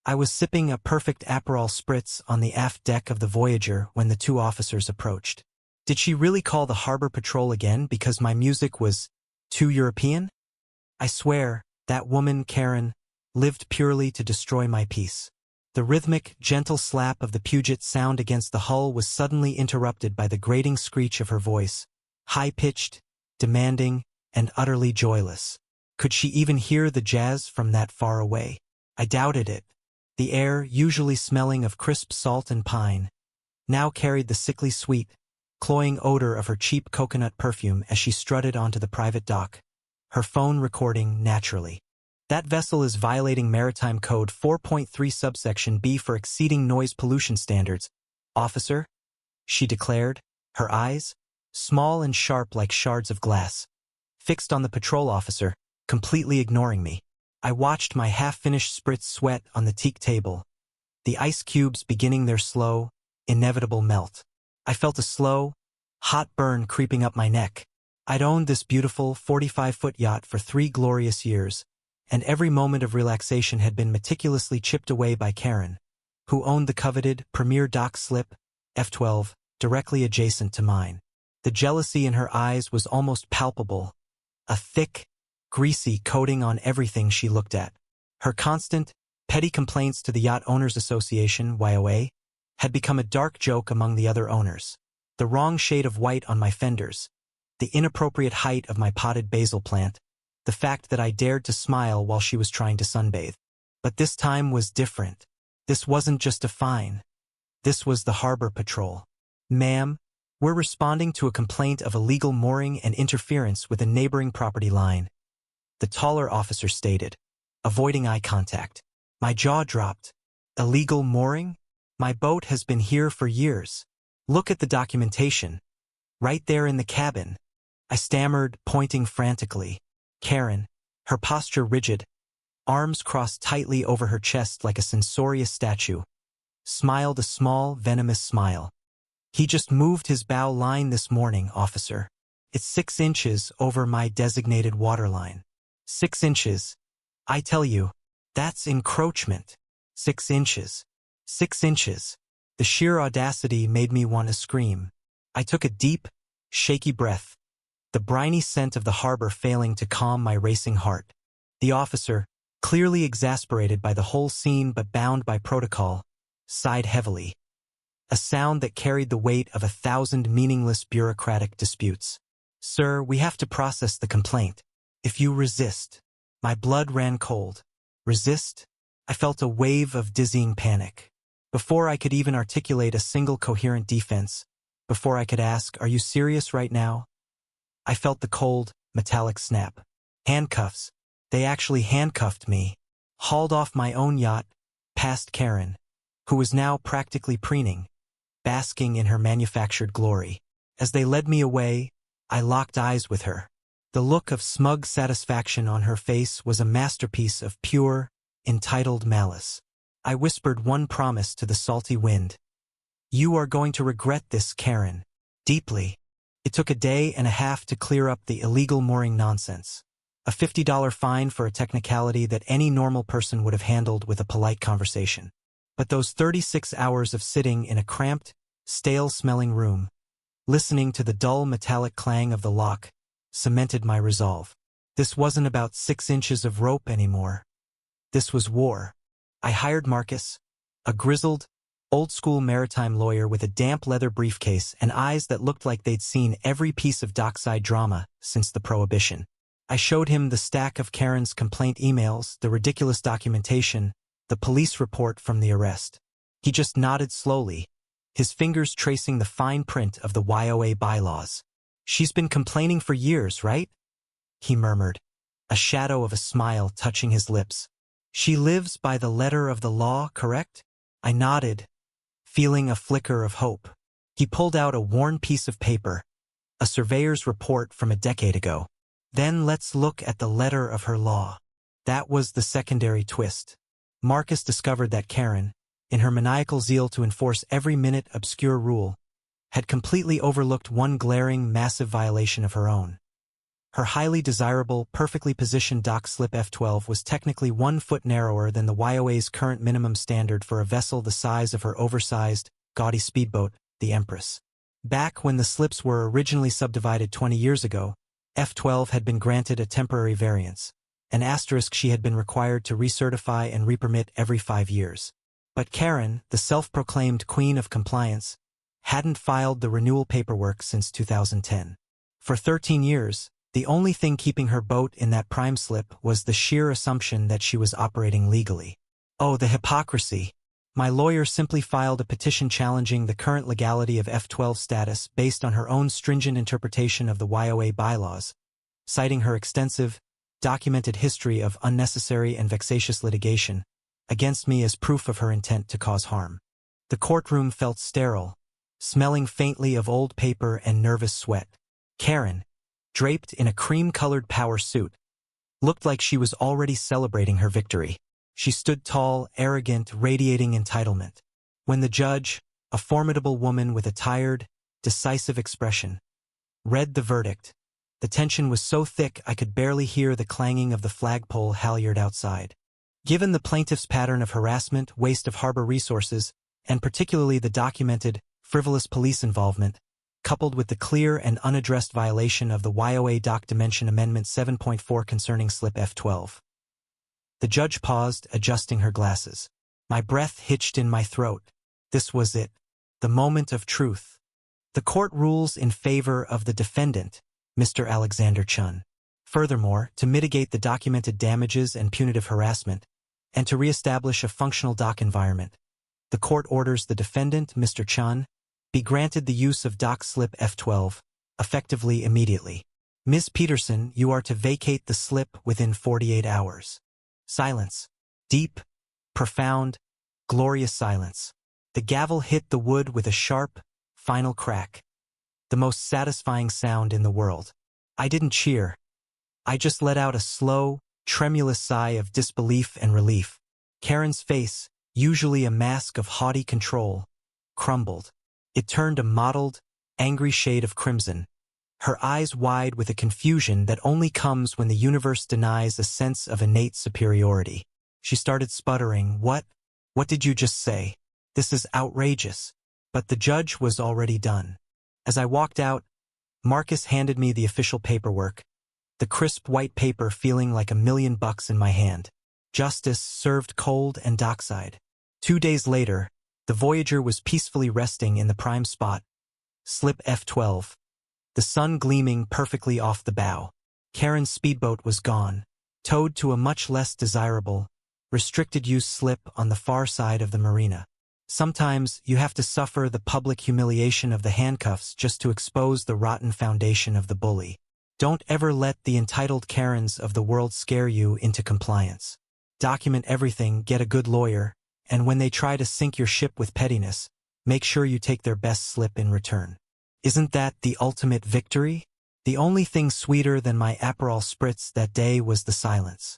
I was sipping a perfect Aperol spritz on the aft deck of the Voyager when the two officers approached. Did she really call the harbor patrol again because my music was too European? I swear, that woman, Karen, lived purely to destroy my peace. The rhythmic, gentle slap of the Puget Sound against the hull was suddenly interrupted by the grating screech of her voice, high-pitched, demanding, and utterly joyless. Could she even hear the jazz from that far away? I doubted it. The air, usually smelling of crisp salt and pine, now carried the sickly sweet, cloying odor of her cheap coconut perfume as she strutted onto the private dock, her phone recording naturally. That vessel is violating Maritime Code 4.3 subsection B for exceeding noise pollution standards, officer, she declared, her eyes, small and sharp like shards of glass, fixed on the patrol officer, completely ignoring me. I watched my half-finished spritz sweat on the teak table, the ice cubes beginning their slow, inevitable melt. I felt a slow, hot burn creeping up my neck. I'd owned this beautiful 45-foot yacht for 3 glorious years, and every moment of relaxation had been meticulously chipped away by Karen, who owned the coveted Premier Dock Slip, F12, directly adjacent to mine. The jealousy in her eyes was almost palpable, a thick, greasy coating on everything she looked at. Her constant, petty complaints to the Yacht Owners Association, HOA, had become a dark joke among the other owners. The wrong shade of white on my fenders, the inappropriate height of my potted basil plant, the fact that I dared to smile while she was trying to sunbathe. But this time was different. This wasn't just a fine. This was the harbor patrol. Ma'am, we're responding to a complaint of illegal mooring and interference with a neighboring property line, the taller officer stated, avoiding eye contact. My jaw dropped. Illegal mooring? My boat has been here for years. Look at the documentation. Right there in the cabin. I stammered, pointing frantically. Karen, her posture rigid, arms crossed tightly over her chest like a censorious statue, smiled a small, venomous smile. He just moved his bow line this morning, officer. It's 6 inches over my designated waterline. 6 inches. I tell you, that's encroachment. 6 inches. 6 inches. The sheer audacity made me want to scream. I took a deep, shaky breath, the briny scent of the harbor failing to calm my racing heart. The officer, clearly exasperated by the whole scene but bound by protocol, sighed heavily. A sound that carried the weight of 1,000 meaningless bureaucratic disputes. Sir, we have to process the complaint. If you resist. My blood ran cold. Resist? I felt a wave of dizzying panic. Before I could even articulate a single coherent defense, before I could ask, are you serious right now? I felt the cold, metallic snap. Handcuffs. They actually handcuffed me, hauled off my own yacht, past Karen, who was now practically preening, basking in her manufactured glory. As they led me away, I locked eyes with her. The look of smug satisfaction on her face was a masterpiece of pure, entitled malice. I whispered one promise to the salty wind. You are going to regret this, Karen. Deeply. It took a day and a half to clear up the illegal mooring nonsense. A $50 fine for a technicality that any normal person would have handled with a polite conversation. But those 36 hours of sitting in a cramped, stale-smelling room, listening to the dull metallic clang of the lock, cemented my resolve. This wasn't about 6 inches of rope anymore. This was war. I hired Marcus, a grizzled, old-school maritime lawyer with a damp leather briefcase and eyes that looked like they'd seen every piece of dockside drama since the Prohibition. I showed him the stack of Karen's complaint emails, the ridiculous documentation, the police report from the arrest. He just nodded slowly, his fingers tracing the fine print of the HOA bylaws. She's been complaining for years, right? He murmured, a shadow of a smile touching his lips. She lives by the letter of the law, correct? I nodded, feeling a flicker of hope. He pulled out a worn piece of paper, a surveyor's report from a decade ago. Then let's look at the letter of her law. That was the secondary twist. Marcus discovered that Karen, in her maniacal zeal to enforce every minute obscure rule, had completely overlooked one glaring, massive violation of her own. Her highly desirable, perfectly positioned dock slip F12 was technically 1 foot narrower than the YOA's current minimum standard for a vessel the size of her oversized, gaudy speedboat, the Empress. Back when the slips were originally subdivided 20 years ago, F12 had been granted a temporary variance, an asterisk she had been required to recertify and repermit every 5 years. But Karen, the self-proclaimed queen of compliance, hadn't filed the renewal paperwork since 2010. For 13 years, the only thing keeping her boat in that prime slip was the sheer assumption that she was operating legally. Oh, the hypocrisy! My lawyer simply filed a petition challenging the current legality of F12 status based on her own stringent interpretation of the YOA bylaws, citing her extensive, documented history of unnecessary and vexatious litigation against me as proof of her intent to cause harm. The courtroom felt sterile, smelling faintly of old paper and nervous sweat. Karen, draped in a cream-colored power suit, looked like she was already celebrating her victory. She stood tall, arrogant, radiating entitlement. When the judge, a formidable woman with a tired, decisive expression, read the verdict, the tension was so thick I could barely hear the clanging of the flagpole halyard outside. Given the plaintiff's pattern of harassment, waste of harbor resources, and particularly the documented, frivolous police involvement, coupled with the clear and unaddressed violation of the YOA Dock Dimension Amendment 7.4 concerning slip F12. The judge paused, adjusting her glasses. My breath hitched in my throat. This was it. The moment of truth. The court rules in favor of the defendant, Mr. Alexander Chun. Furthermore, to mitigate the documented damages and punitive harassment, and to reestablish a functional dock environment, the court orders the defendant, Mr. Chun, be granted the use of dock slip F12, effectively immediately. Ms. Peterson, you are to vacate the slip within 48 hours. Silence. Deep, profound, glorious silence. The gavel hit the wood with a sharp, final crack. The most satisfying sound in the world. I didn't cheer. I just let out a slow, tremulous sigh of disbelief and relief. Karen's face, usually a mask of haughty control, crumbled. It turned a mottled, angry shade of crimson, her eyes wide with a confusion that only comes when the universe denies a sense of innate superiority. She started sputtering, What did you just say? This is outrageous. But the judge was already done. As I walked out, Marcus handed me the official paperwork, the crisp white paper feeling like $1,000,000 in my hand. Justice served cold and dockside. 2 days later, the Voyager was peacefully resting in the prime spot, slip F12. The sun gleaming perfectly off the bow. Karen's speedboat was gone, towed to a much less desirable, restricted-use slip on the far side of the marina. Sometimes you have to suffer the public humiliation of the handcuffs just to expose the rotten foundation of the bully. Don't ever let the entitled Karens of the world scare you into compliance. Document everything, get a good lawyer, and when they try to sink your ship with pettiness, make sure you take their best slip in return. Isn't that the ultimate victory? The only thing sweeter than my Aperol spritz that day was the silence.